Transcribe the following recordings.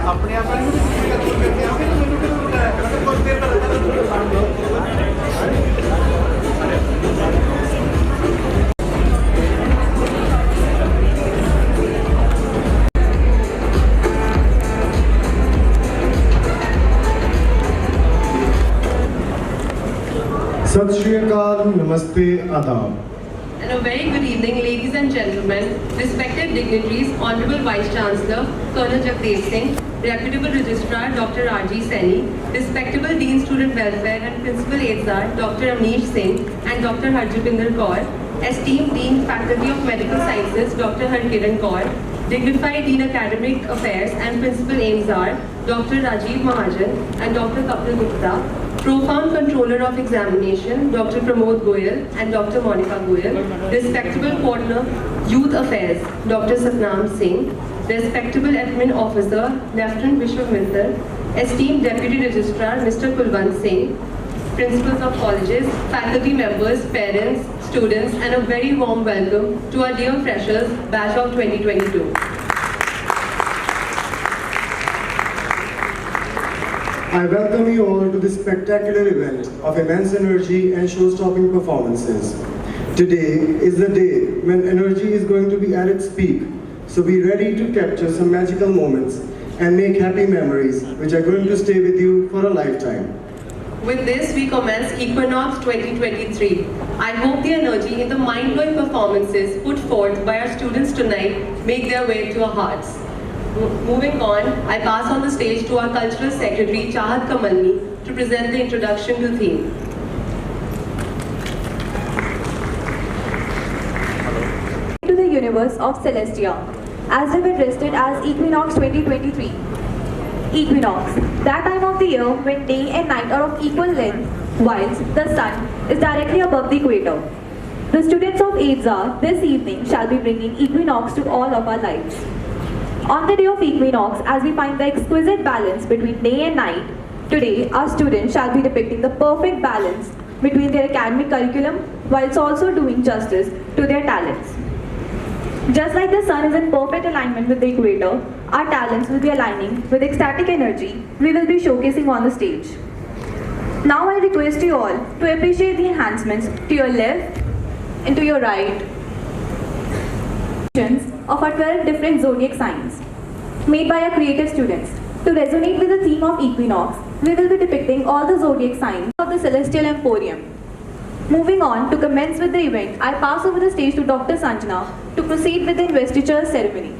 Sat Shri Akal, Namaste, Adab. And a very good evening, ladies and gentlemen, respected dignitaries, Honorable Vice Chancellor, Colonel Jagdev Singh, Reputable Registrar, Dr. Raji Saini, respectable Dean Student Welfare and Principal Aidsar, Dr. Amish Singh and Dr. Harjupinder Kaur, esteemed Dean Faculty of Medical Sciences, Dr. Harkiran Kaur, dignified Dean Academic Affairs and Principal AIMSAR, Dr. Rajiv Mahajan and Dr. Kapil Gupta, profound Controller of Examination, Dr. Pramod Goyal and Dr. Monica Goyal, respectable Coordinator, Youth Affairs, Dr. Satnam Singh, respectable Admin Officer, Lieutenant Vishwa Mittal, esteemed Deputy Registrar, Mr. Kulwant Singh, Principals of colleges, faculty members, parents, students, and a very warm welcome to our dear freshers, batch of 2022. I welcome you all to this spectacular event of immense energy and show-stopping performances. Today is the day when energy is going to be at its peak, so be ready to capture some magical moments and make happy memories which are going to stay with you for a lifetime. With this, we commence Equinox 2023. I hope the energy in the mind-blowing performances put forth by our students tonight make their way to our hearts. Moving on, I pass on the stage to our Cultural Secretary, Chahat Kamalni, to present the introduction to theme. To the universe of Celestia, as they were listed as Equinox 2023. Equinox, that time of the year when day and night are of equal length, whilst the sun is directly above the equator. The students of AIDSA this evening shall be bringing equinox to all of our lives. On the day of equinox, as we find the exquisite balance between day and night, today our students shall be depicting the perfect balance between their academic curriculum whilst also doing justice to their talents. Just like the sun is in perfect alignment with the equator, our talents will be aligning with ecstatic energy we will be showcasing on the stage. Now I request you all to appreciate the enhancements to your left and to your right of our 12 different zodiac signs made by our creative students. To resonate with the theme of equinox, we will be depicting all the zodiac signs of the celestial emporium. Moving on, to commence with the event, I pass over the stage to Dr. Sanjana to proceed with the investiture ceremony.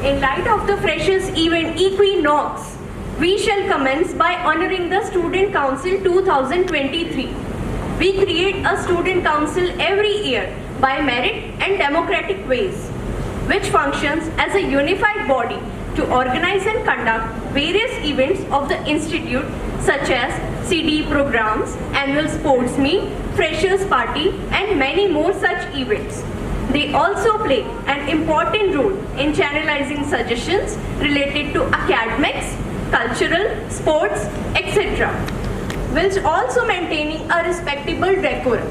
In light of the freshers event Equinox, we shall commence by honoring the Student Council 2023. We create a Student Council every year by merit and democratic ways, which functions as a unified body to organize and conduct various events of the institute such as CD programs, annual sports meet, freshers party and many more such events. They also play an important role in channelizing suggestions related to academics, cultural, sports, etc., whilst also maintaining a respectable decorum.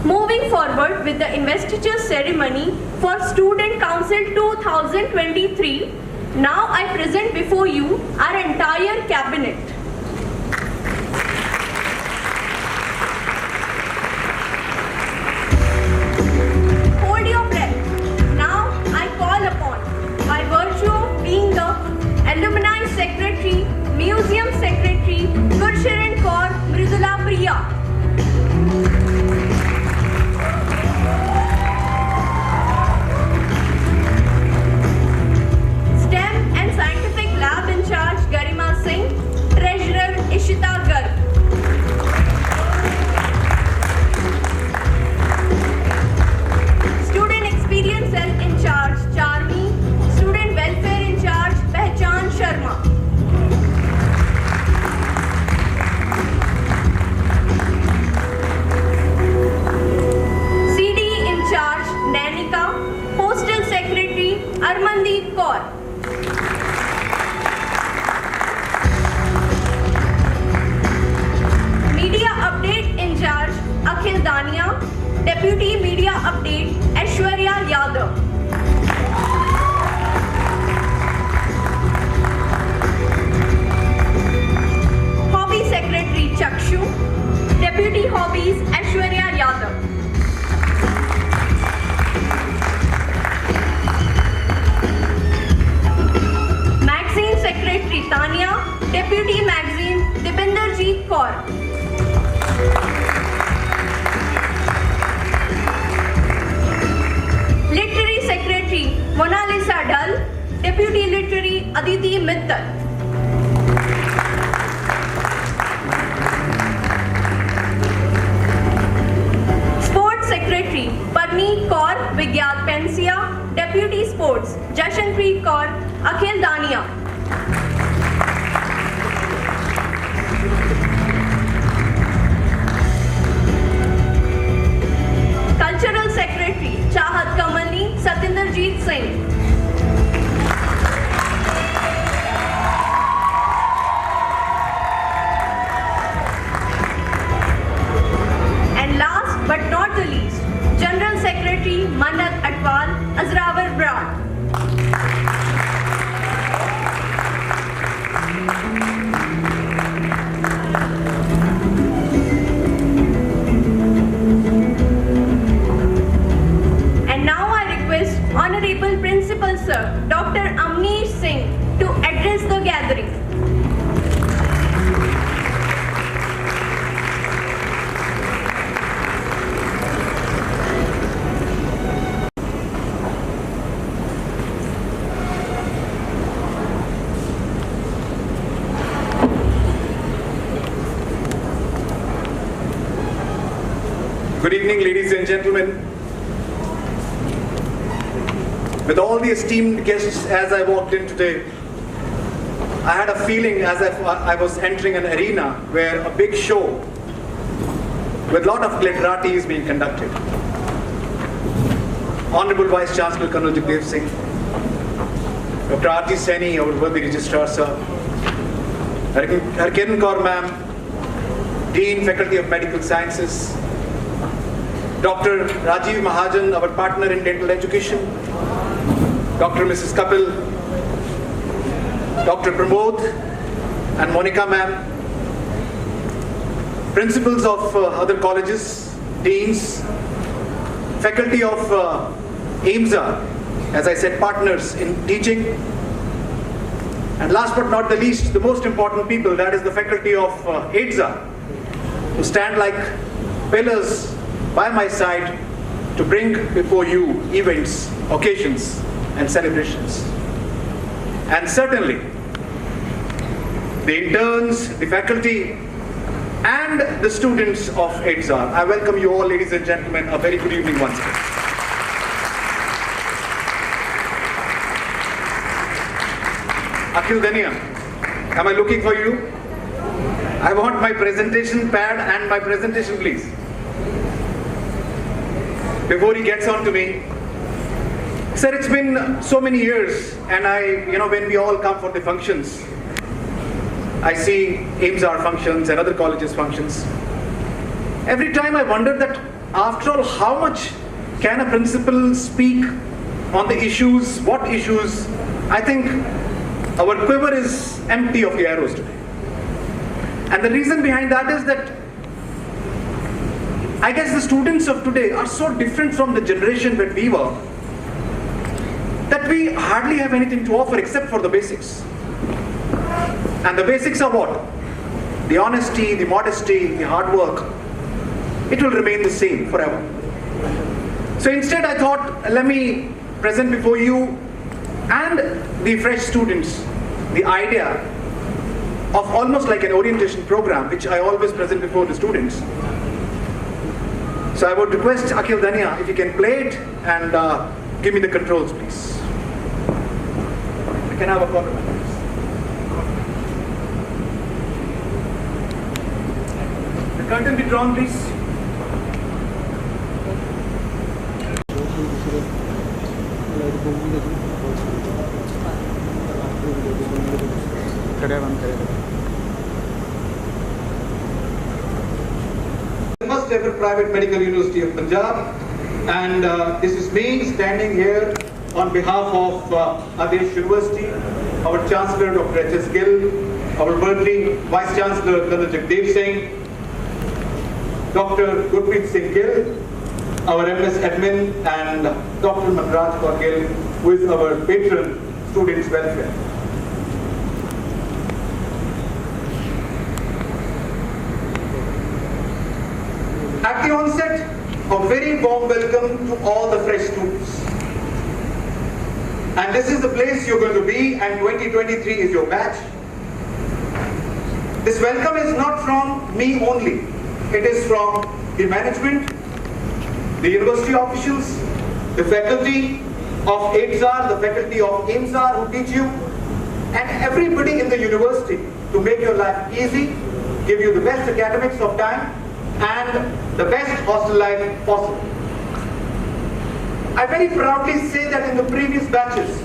Moving forward with the investiture ceremony for Student Council 2023, now I present before you our entire cabinet. Hold your breath. Now I call upon, by virtue of being the Alumni Secretary, Museum Secretary, Gursharan Kaur Mridula Priya, STEM and Scientific Lab in charge Garima Singh, Treasurer Deputy Media Update, Aishwarya Yadav. Hobby Secretary, Chakshu. Deputy Hobbies, Aishwarya Yadav. Magazine Secretary, Tanya. Deputy Magazine, Dipinderjeet Kaur. Literary Secretary, Mona Lisa Dull. Deputy Literary, Aditi Mittal. Sports Secretary, Parneet Kaur, Vigyat Pensia. Deputy Sports, Jashanpreet Kaur, Akhil Dania. Cultural Secretary, Chahat Kamalni, Satinderjeet Singh. And last but not the least, General Secretary, Manat Atwal, Azrawar Brad. And now I request Honorable Principal Sir, Dr. Amnish Singh, to address the gathering. Good evening, ladies and gentlemen. With all the esteemed guests as I walked in today, I had a feeling as if I was entering an arena where a big show with a lot of glitterati is being conducted. Honorable Vice Chancellor Colonel Jagdev Singh, Dr. R.G. Saini, our worthy Registrar Sir, Harkiran Kaur Ma'am, Dean, Faculty of Medical Sciences, Dr. Rajiv Mahajan, our partner in dental education, Dr. Mrs. Kapil, Dr. Pramod and Monica ma'am, principals of other colleges, deans, faculty of AIMSA, as I said, partners in teaching, and last but not the least, the most important people, that is the faculty of AIDSA, who stand like pillars by my side to bring before you events, occasions, and celebrations. And certainly, the interns, the faculty, and the students of AIDSA. I welcome you all, ladies and gentlemen. A very good evening once again. Akhil Dania, am I looking for you? I want my presentation pad and my presentation, please. Before he gets on to me, sir, it's been so many years, and when we all come for the functions, I see AIMSR functions and other colleges functions. Every time I wonder that, after all, how much can a principal speak on the issues, what issues? I think our quiver is empty of the arrows today. And the reason behind that is that I guess the students of today are so different from the generation that we were, that we hardly have anything to offer except for the basics. And the basics are what? The honesty, the modesty, the hard work. It will remain the same forever. So instead I thought, let me present before you and the fresh students the idea of almost like an orientation program, which I always present before the students. So I would request Akhil Dania, if you can play it and give me the controls, please. I can have a copy. The curtain be drawn, please. First largest ever private medical university of Punjab. And this is me standing here on behalf of Adesh University, our Chancellor Dr. H.S. Gill, our Berkeley Vice Chancellor Colonel Jagdeep Singh, Dr. Gurpreet Singh Gill, our MS Admin, and Dr. Manraj Kaur Gill, who is our patron students welfare. At the onset, a very warm welcome to all the fresh students. And this is the place you're going to be, and 2023 is your batch. This welcome is not from me only. It is from the management, the university officials, the faculty of AIDSAR, the faculty of AIMSAR who teach you, and everybody in the university to make your life easy, give you the best academics of time, and the best hostel life possible. I very proudly say that in the previous batches,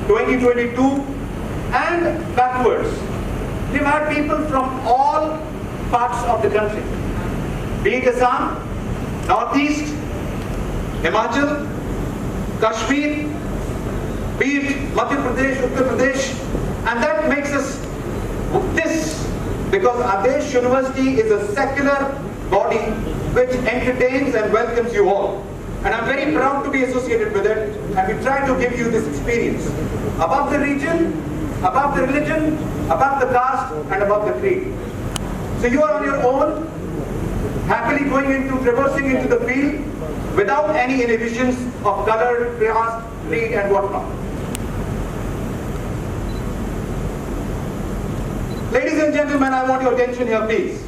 2022 and backwards, we've had people from all parts of the country, be it Assam, Northeast, Himachal, Kashmir, be it Madhya Pradesh, Uttar Pradesh, and that makes us this, because Adesh University is a secular body which entertains and welcomes you all. And I'm very proud to be associated with it, and we try to give you this experience above the region, above the religion, above the caste, and above the creed. So you are on your own, happily traversing into the field without any inhibitions of color, caste, creed, and whatnot. Ladies and gentlemen, I want your attention here, please.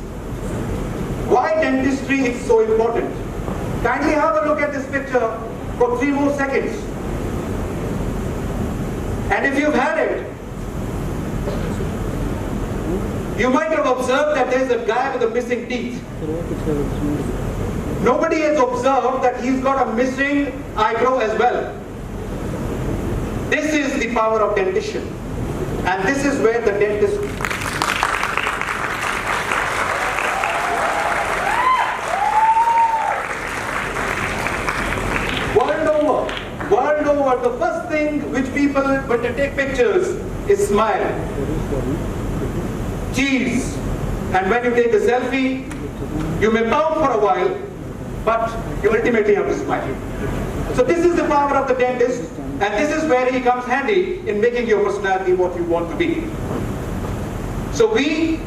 Why dentistry is so important? Kindly have a look at this picture for 3 more seconds. And if you've had it, you might have observed that there's a guy with a missing teeth. Nobody has observed that he's got a missing eyebrow as well. This is the power of dentition. And this is where the dentist... World over, the first thing which people, when they take pictures, is smile. Cheese. And when you take a selfie, you may pout for a while, but you ultimately have to smile. So this is the power of the dentist, and this is where he comes handy in making your personality what you want to be. So we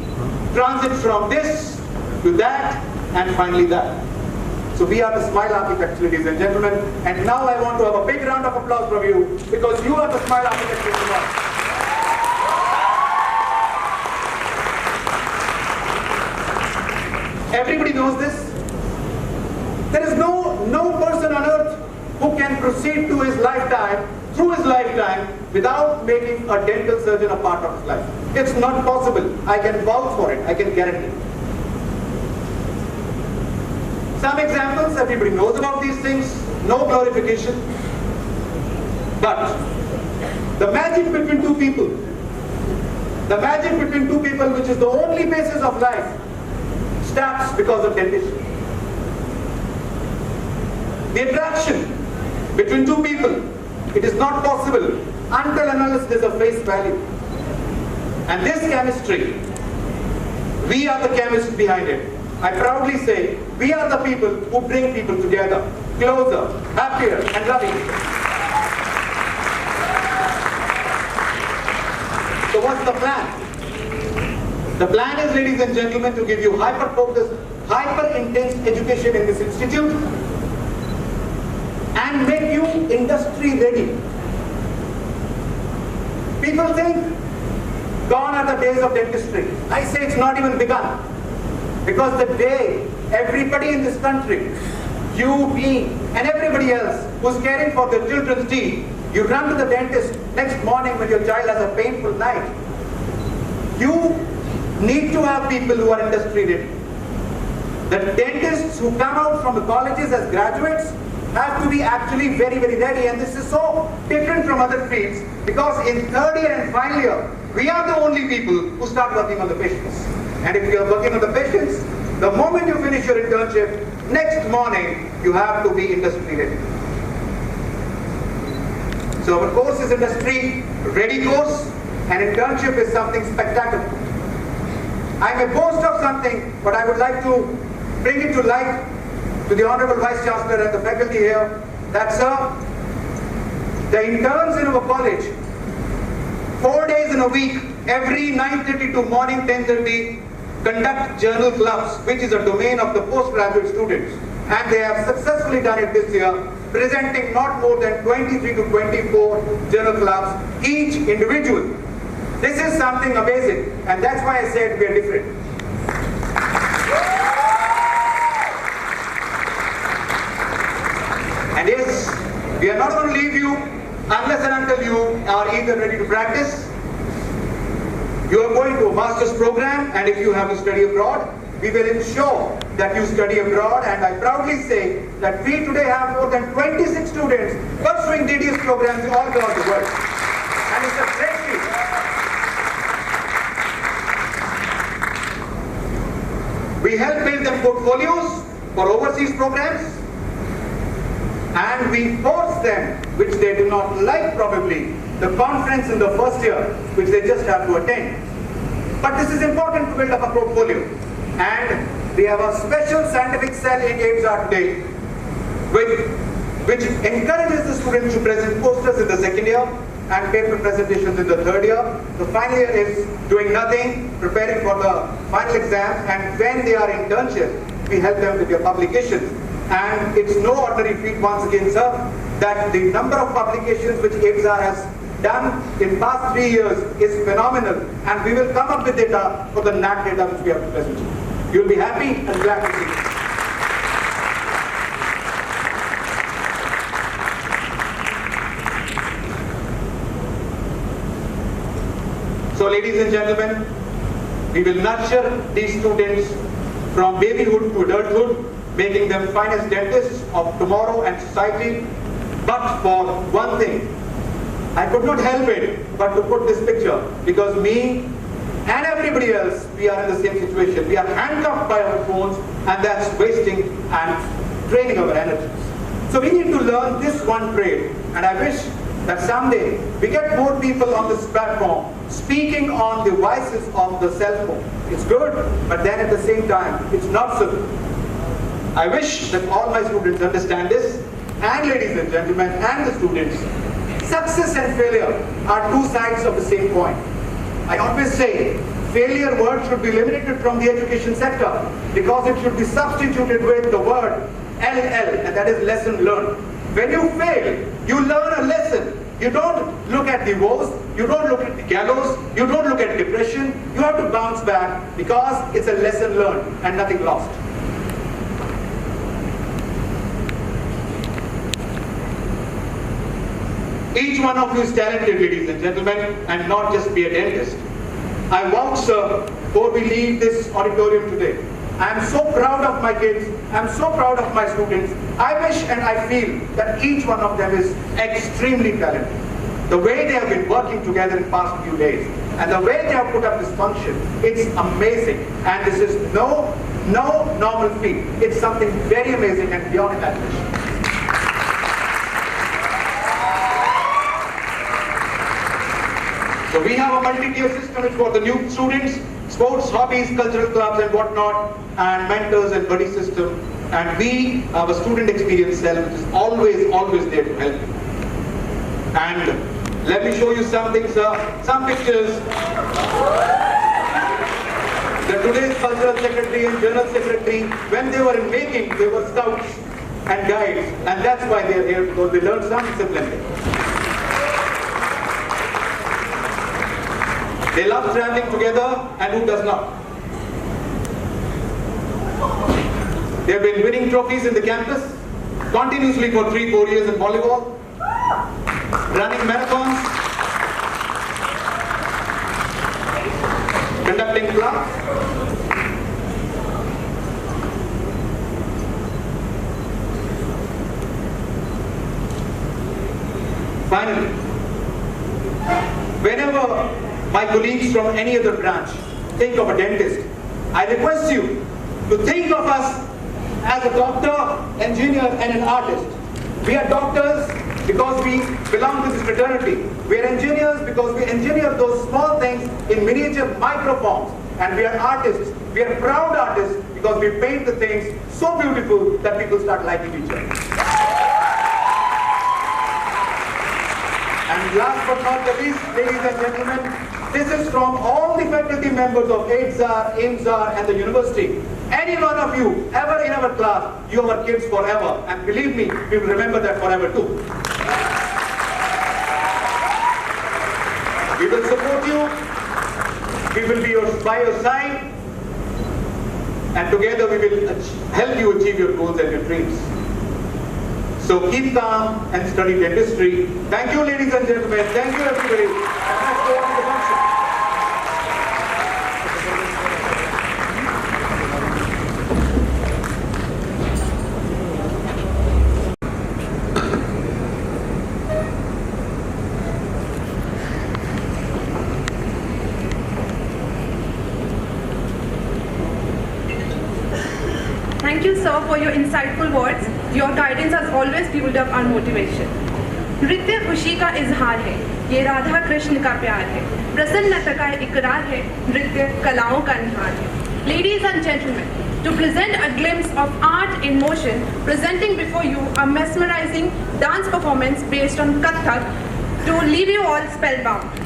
transit from this to that, and finally that. So we are the smile architects, ladies and gentlemen, and now I want to have a big round of applause from you, because you are the smile architects of the world. Everybody knows this. There is no person on earth who can proceed to his lifetime, through his lifetime, without making a dental surgeon a part of his life. It's not possible. I can vouch for it. I can guarantee. Some examples, everybody knows about these things, no glorification. But the magic between two people, which is the only basis of life, starts because of dentistry. The attraction between two people, it is not possible until and unless there is a face value. And this chemistry, we are the chemists behind it. I proudly say, we are the people who bring people together, closer, happier, and loving. So what's the plan? The plan is, ladies and gentlemen, to give you hyper-focused, hyper-intense education in this institute and make you industry-ready. People think, gone are the days of dentistry. I say it's not even begun. Because the day everybody in this country, you, me, and everybody else who's caring for their children's teeth, you run to the dentist next morning when your child has a painful night. You need to have people who are industry ready. The dentists who come out from the colleges as graduates have to be actually very, very ready, and this is so different from other fields because in third year and final year, we are the only people who start working on the patients. And if you are working on the patients, the moment you finish your your internship, next morning you have to be industry ready. So our course is industry ready course, and internship is something spectacular. I may boast of something, but I would like to bring it to light to the Honorable Vice Chancellor and the faculty here, that sir, the interns in our college, 4 days in a week, every 9:30 to morning 10:30, conduct journal clubs, which is a domain of the postgraduate students. And they have successfully done it this year, presenting not more than 23 to 24 journal clubs, each individual. This is something amazing, and that's why I said we are different. And yes, we are not going to leave you unless and until you are either ready to practice, you are going to a master's program, and if you have to study abroad, we will ensure that you study abroad. And I proudly say that we today have more than 26 students pursuing DDS programs all across the world. And it's a great feat. We help build them portfolios for overseas programs, and we force them, which they do not like probably, the conference in the first year, which they just have to attend. But this is important to build up a portfolio. And we have a special scientific cell in AIMSR today, which encourages the students to present posters in the second year and paper presentations in the third year. The final year is doing nothing, preparing for the final exam, and when they are in internship, we help them with their publications. And it's no ordinary feat once again, sir, that the number of publications which AIMSR has done in past 3 years is phenomenal, and we will come up with data for the NAT data which we have to present. You'll be happy and glad to see it. So ladies and gentlemen, we will nurture these students from babyhood to adulthood, making them finest dentists of tomorrow and society. But for one thing, I could not help it but to put this picture, because me and everybody else, we are in the same situation. We are handcuffed by our phones, and that's wasting and draining our energies. So we need to learn this one trade, and I wish that someday we get more people on this platform speaking on the vices of the cell phone. It's good, but then at the same time, it's not so good. I wish that all my students understand this, and ladies and gentlemen, and the students, success and failure are two sides of the same coin. I always say, failure word should be eliminated from the education sector, because it should be substituted with the word LL, and that is lesson learned. When you fail, you learn a lesson. You don't look at the woes, you don't look at the gallows, you don't look at depression. You have to bounce back, because it's a lesson learned and nothing lost. Each one of you is talented, ladies and gentlemen, and not just be a dentist. I vouch, sir, before we leave this auditorium today, I am so proud of my kids, I am so proud of my students. I wish and I feel that each one of them is extremely talented. The way they have been working together in the past few days, and the way they have put up this function, it's amazing. And this is no normal feat. It's something very amazing and beyond imagination. So we have a multi-tier system for the new students, sports, hobbies, cultural clubs and whatnot, and mentors and buddy system. And we have a student experience cell which is always there to help you. And let me show you something, sir, some pictures. The today's cultural secretary and general secretary, when they were in making, they were scouts and guides, and that's why they are here, because they learned some discipline. They love traveling together, and who does not? They have been winning trophies in the campus continuously for 3-4 years in volleyball, running marathons, conducting clubs. Finally, whenever my colleagues from any other branch think of a dentist, I request you to think of us as a doctor, engineer, and an artist. We are doctors because we belong to this fraternity. We are engineers because we engineer those small things in miniature microforms. And we are artists. We are proud artists because we paint the things so beautiful that people start liking each other. And last but not the least, ladies and gentlemen, this is from all the faculty members of 8ZAR, AIMZAR, and the university. Any one of you ever in our class, you are kids forever. And believe me, we will remember that forever too. We will support you. We will be by your side. And together we will help you achieve your goals and your dreams. So keep calm and study dentistry. Thank you, ladies and gentlemen. Thank you, everybody. And let's go on to the function. Thank you, sir, for your insightful words. Your guidance has always fueled up our motivation. नृत्य खुशी का इजहार है, ये राधा कृष्ण का प्यार है, प्रसन्नता का इकरार है, नृत्य कलाओं का निहार है. Ladies and gentlemen, to present a glimpse of art in motion, presenting before you a mesmerizing dance performance based on Kathak to leave you all spellbound.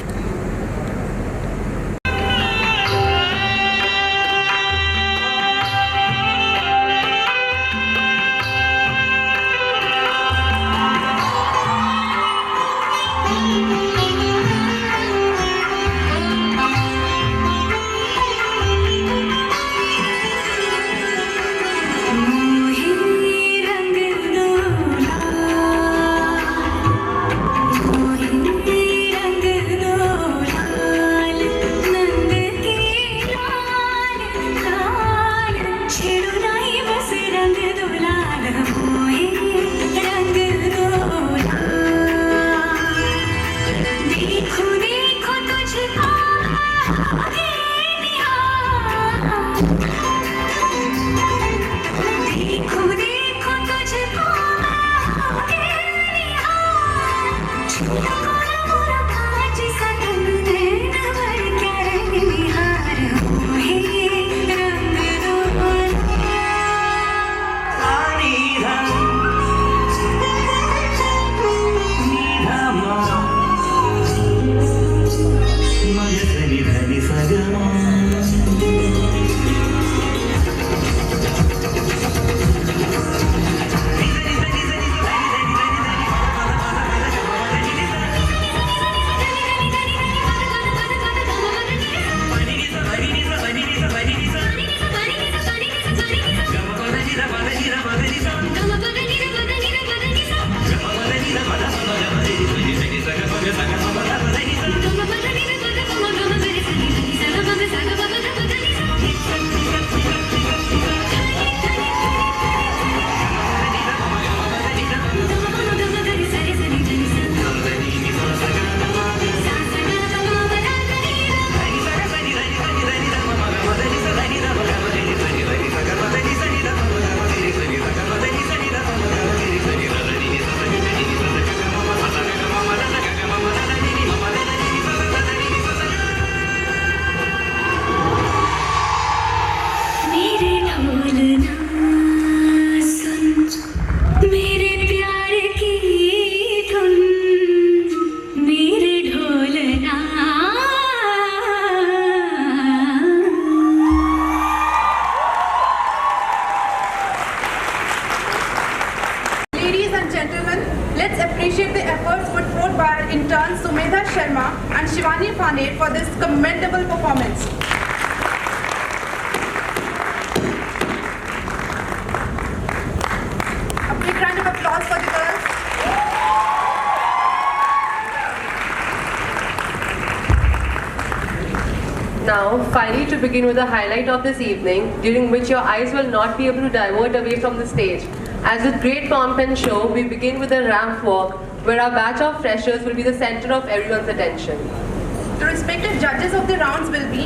For this commendable performance. A big round of applause for the girls. Now, finally, to begin with the highlight of this evening, during which your eyes will not be able to divert away from the stage. As with great pomp and show, we begin with a ramp walk, where our batch of freshers will be the center of everyone's attention. The respective judges of the rounds will be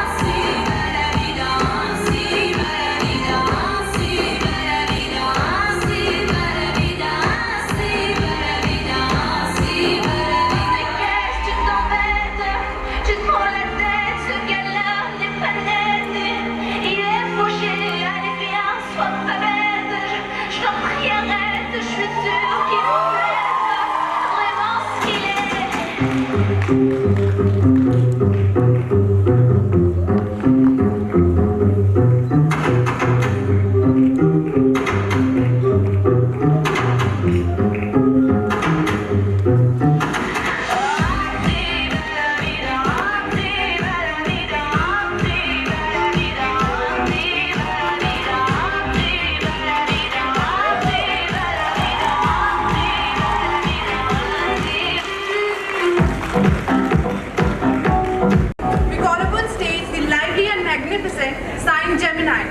We call upon stage the lively and magnificent sign Gemini.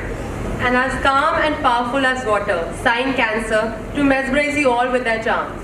And as calm and powerful as water, sign Cancer, to mesmerize you all with their charms.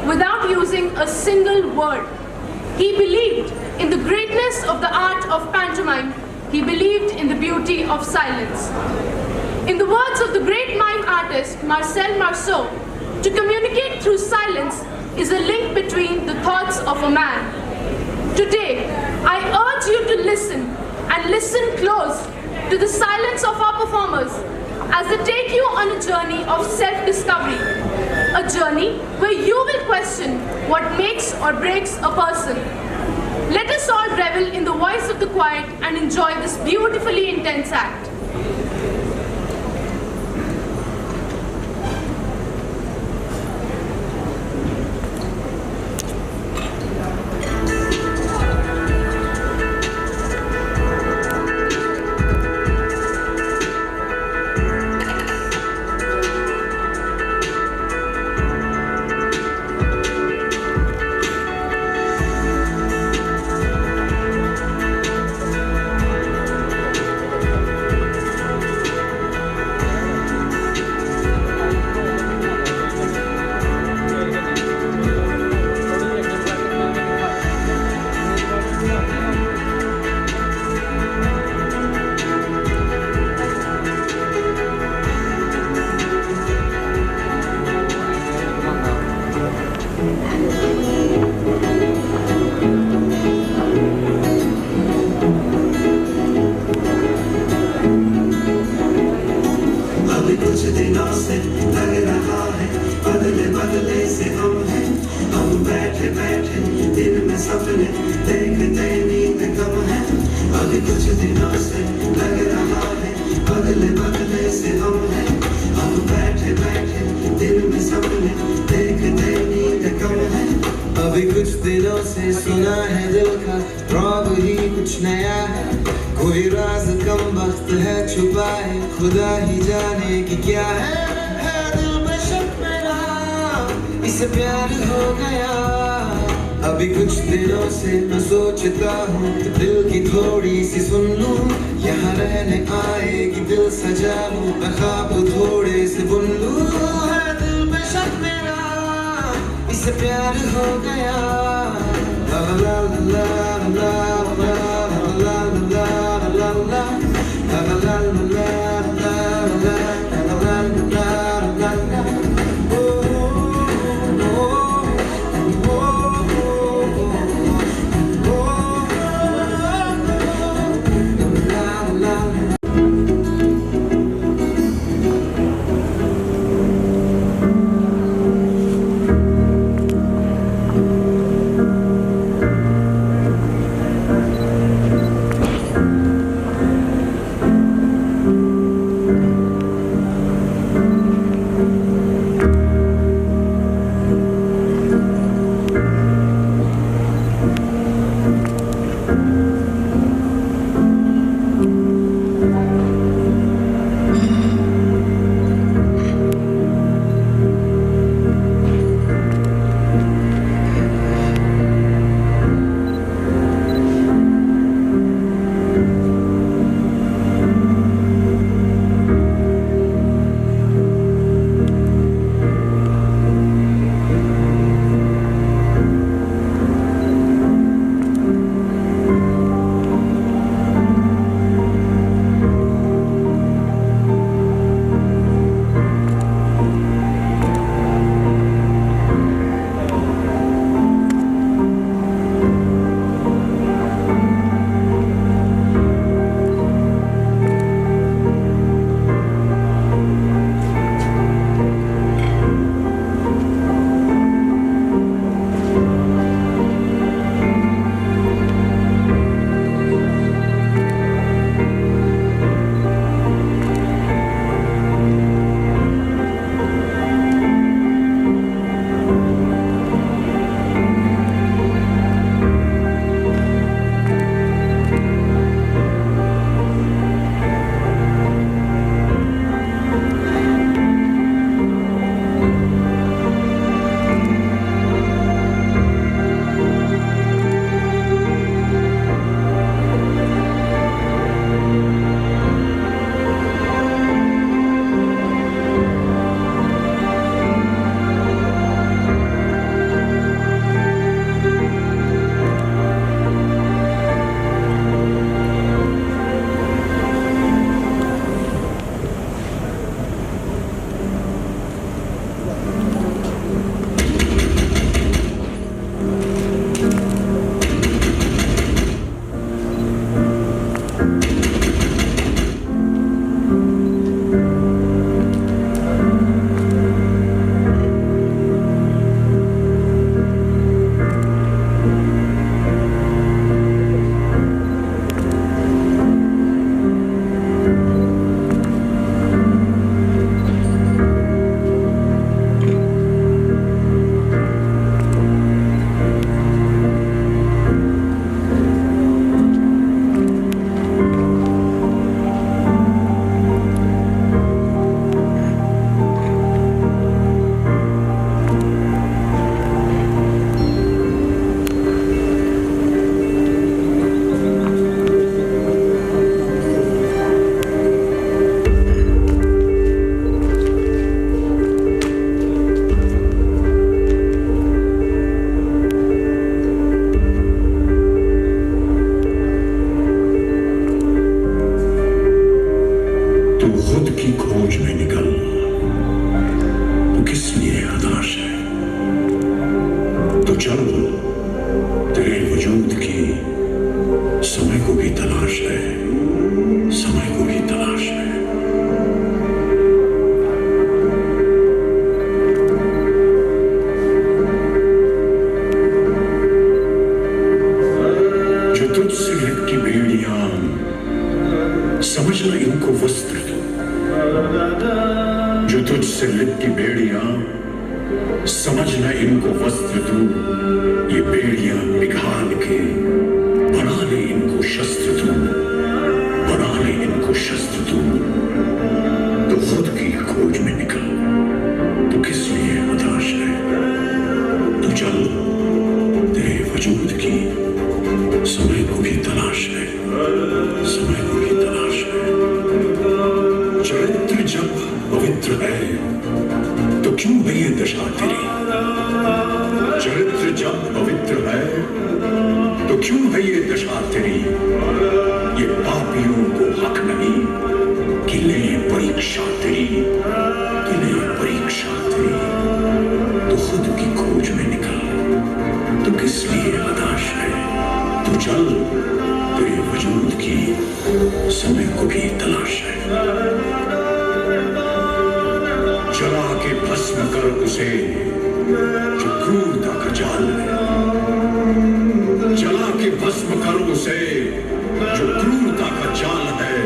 without using a single word. He believed in the greatness of the art of pantomime. He believed in the beauty of silence. In the words of the great mime artist Marcel Marceau, to communicate through silence is a link between the thoughts of a man. Today, I urge you to listen and listen close to the silence of our performers as they take you on a journey of self-discovery, a journey where you will question what makes or breaks a person. Let us all revel in the voice of the quiet and enjoy this beautifully intense act. अभी कुछ दिनों से सुना है दिल का रौब ही कुछ नया है, कोई राज कम वक्त है छुपाए, खुदा ही जाने कि क्या है दिल में शक मेरा, इसे प्यार हो गया। अभी कुछ दिनों से मैं सोचता हूँ कि दिल की थोड़ी सी सुन लूँ, यहाँ रहने आएगी दिल सजा लूँ, मैं ख्वाब थोड़े से बुन लूँ, है दिल में शक मेरा, इसे प्यार हो गया। ला ला ला ला ला ला ला ला ला ला ला से लिपटी बेड़ियां, समझ न इनको वस्त्र तू। ये बेड़ियां पिघाल के बना ले इनको शस्त्र तू, बना ले इनको शस्त्र तू। तो खुद की खोज में निकल, तो किस लिए हताश है? तो चल, तेरे वजूद की समय को भी तलाश है, समय को भी तलाश है। चरित्र जब पवित्र है तो क्यों है ये दशा तेरी? चरित्र जब पवित्र है तो क्यों है ये दशा तेरी? ये पापियों को हक नहीं कि ले परीक्षा तेरी, कि ले परीक्षा तेरी। तो खुद की खोज में निकल, तो किस लिए हताश है? तो चल, तेरे वजूद की समय को भी तलाश है। जला के भस्म कर उसे जो क्रूरता का जाल है, जला के भस्म कर उसे जो क्रूरता का जाल है।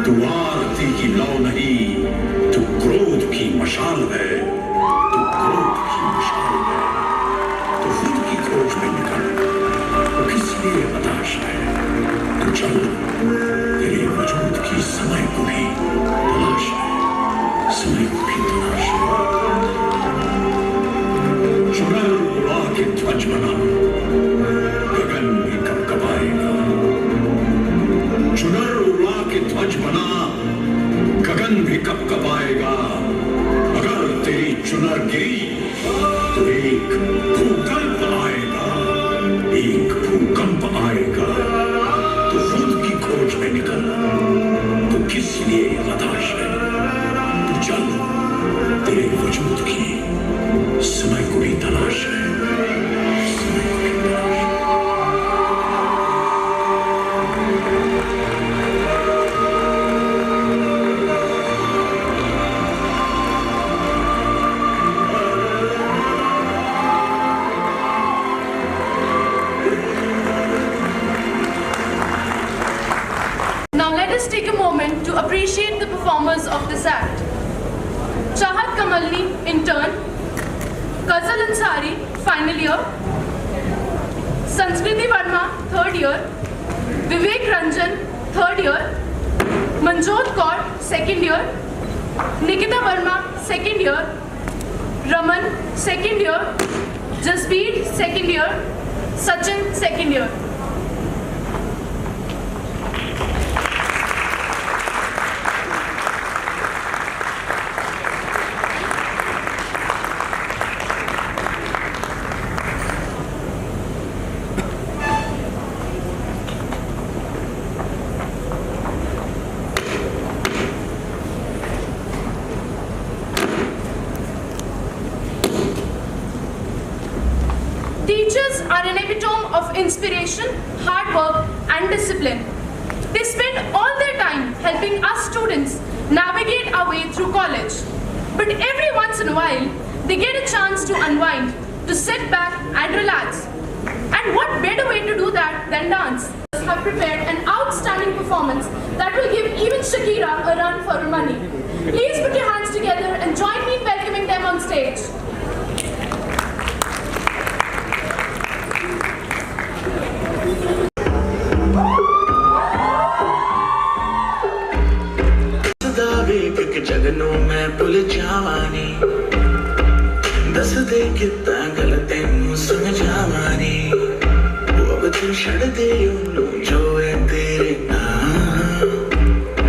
तू आरती की लौ नहीं, तू क्रोध की मशाल है, तू क्रोध की मशाल है। तो खुद की खोज में निकल, तो किस लिए हताश है? तो चल, तेरे वजूद की समय को भी तलाश है, समय को भी तलाश है। चुनर उड़ा के ध्वज बना, गगन भी कपकपाएगा। चुनर उड़ा के ध्वज बना, गगन भी कपकपाएगा। अगर तेरी चुनर गिरी तो एक भूकंप आएगा, एक भूकंप आएगा। तो खुद की खोज में निकल, तो किस लिए हताश है? तो चल, तेरे वजूद की समय को भी तलाश है, समय को भी तलाश है। Now let us take a moment to appreciate the performers of this act. Chahat Kamalni, intern. Kazal Ansari, final year. Sanskriti Verma, third year. Vivek Ranjan, third year. Manjot Kaur, second year. Nikita Verma, second year. Raman, second year. Jasbir, second year. Sachin, second year. Teachers are an epitome of inspiration, hard work, and discipline. They spend all their time helping us students navigate our way through college. But every once in a while, they get a chance to unwind, to sit back and relax. And what better way to do that than dance? Have prepared an outstanding performance that will give even Shakira a run for her money. Please put your hands together and join me in welcoming them on stage. जगनों में भुल जावानी दस दे कितना गलत तेनू समझावानी वो अब तू छड़ दे उन्नू जो है तेरे नाम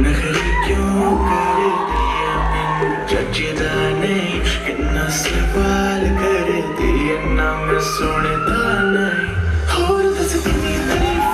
नखरी क्यों कर दिया मैनू जचदा नहीं इन्ना सवाल कर दिया ना मैं सुनदा नहीं होर दस कितनी तारीफ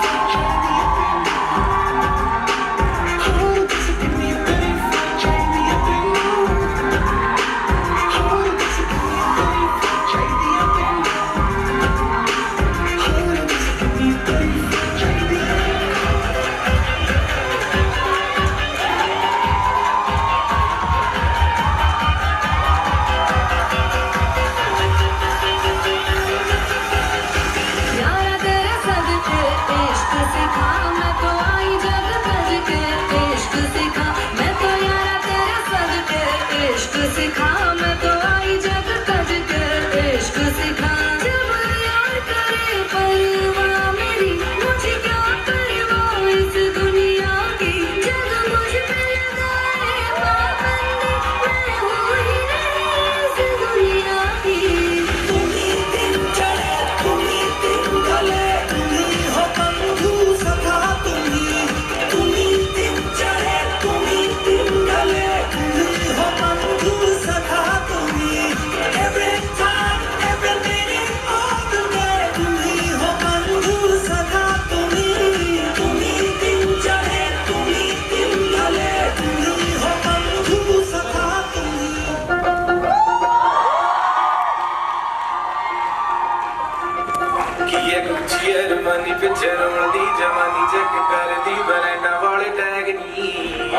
पिछे रोलदी जवानी चेक करदी बरैंडा वाले टैग नी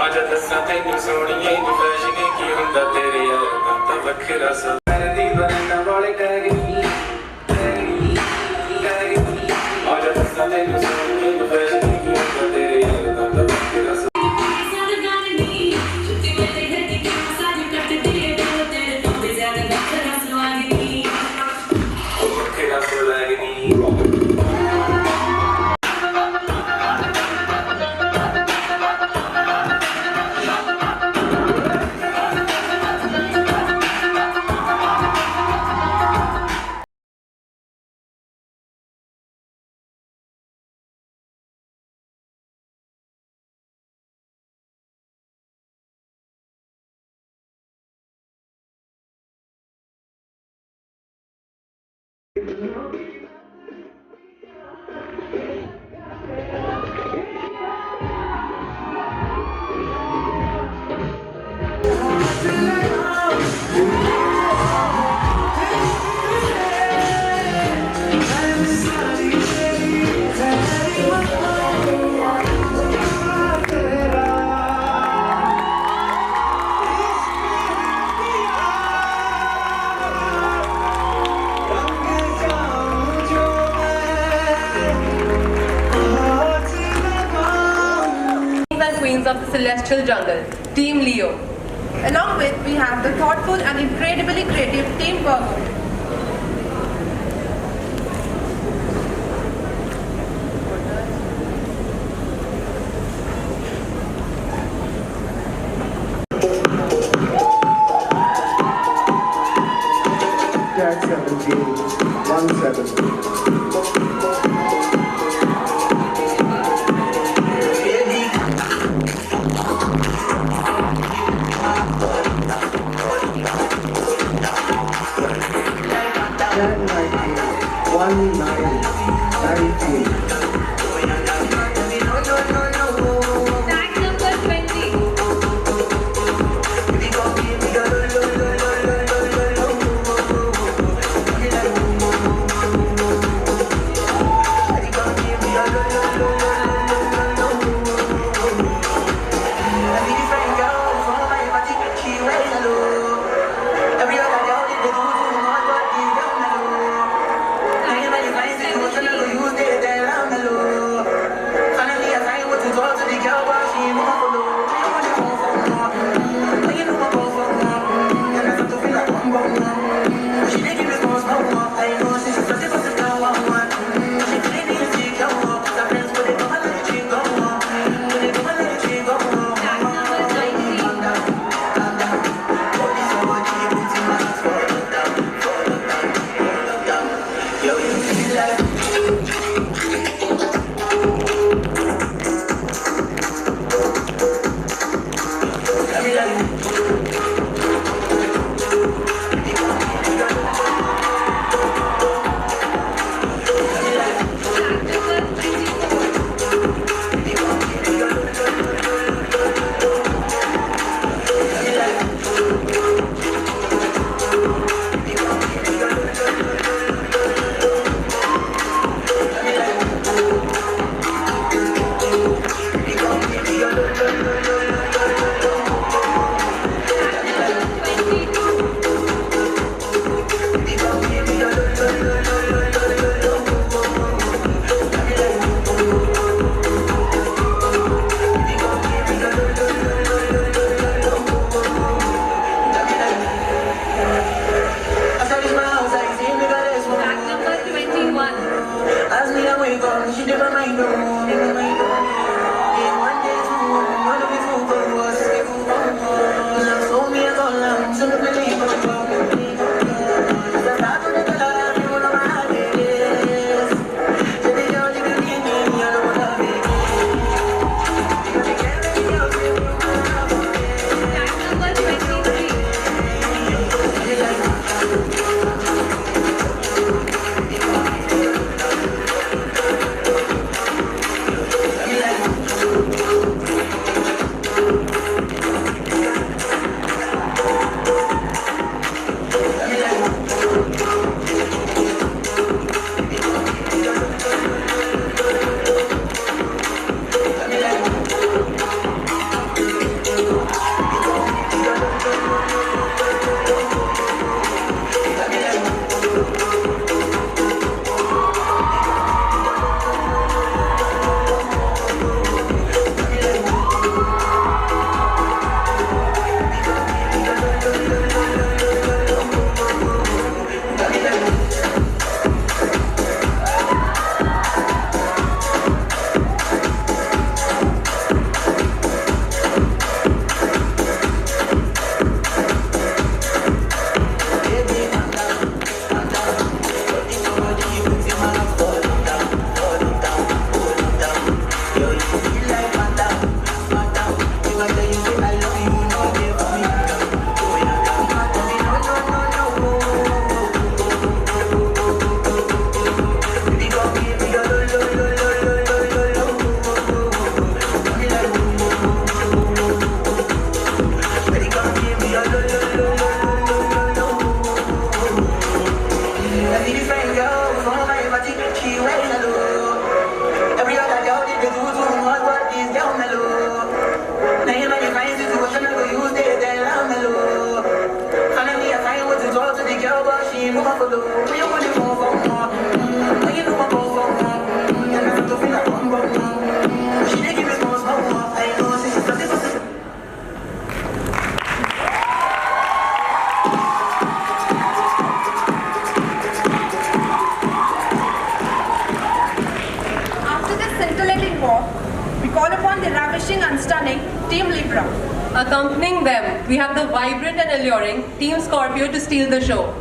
आज दस्सां तैनू सोहणीए नी फैशन की हुंदा तेरे यार दा तां वखरा सा करदी बरैंडा वाले टैग नी आज दस्सां तैनू सोहणीए नी फैशन की हुंदा तेरे यार दा तां वखरा सा Of the celestial jungle, Team Leo. Along with, we have the thoughtful and incredibly creative Team Virgo. Tag 17, 17. Tag 19, 19, 19. Tag number 20. Use it, After this scintillating walk, we call upon the ravishing and stunning Team Libra. Accompanying them, we have the vibrant and alluring Team Scorpio to steal the show.